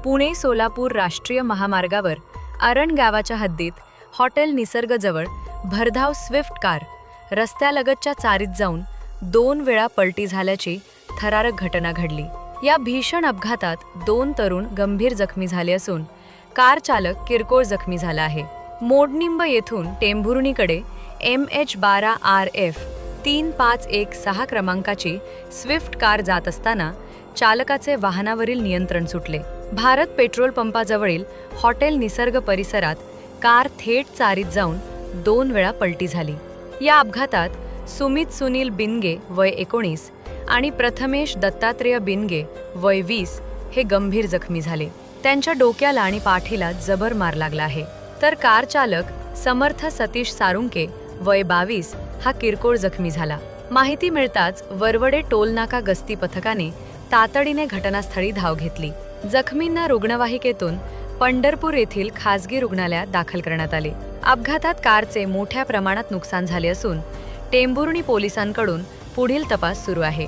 पुणे-सोलापूर राष्ट्रीय महामार्गावर अरण गावाच्या हद्दीत हॉटेल निसर्गजवळ भरधाव स्विफ्ट कार रस्त्यालगतच्या चारीत जाऊन 2 वेळा पलटी झाल्याची थरारक घटना घडली। या भीषण अपघातात 2 तरुण गंभीर जखमी झाले असून कार चालक किरकोळ जखमी झाला आहे। मोडनिंब येथून टेंभुर्णीकडे MH12RF 3516 क्रमांकाची स्विफ्ट कार जात असताना चालकाचे वाहनावरील नियंत्रण सुटले। भारत पेट्रोल पंपाजवळील हॉटेल निसर्ग परिसरात कार थेट चारीत जाऊन 2 वेळा पलटी झाली। या अपघातात सुमित सुनील बिनगे वय 19 आणि प्रथमेश दत्तात्रेय बिनगे वय 20 हे गंभीर जखमी झाले। त्यांच्या डोक्याला आणि पाठीला जबर मार लागला आहे, तर कार चालक समर्थ सतीश सारुंके वय 22 हा किरकोळ जखमी झाला। माहिती मिळताच वरवडे टोलनाका गस्ती पथकाने तातडीने घटनास्थळी धाव घेतली। जखमींना रुग्णवाहिकेतून पंढरपूर येथील खासगी रुग्णालयात दाखल करण्यात आले। अपघातात कारचे मोठ्या प्रमाणात नुकसान झाले असून टेंभुर्णी पोलिसांकडून पुढील तपास सुरू आहे।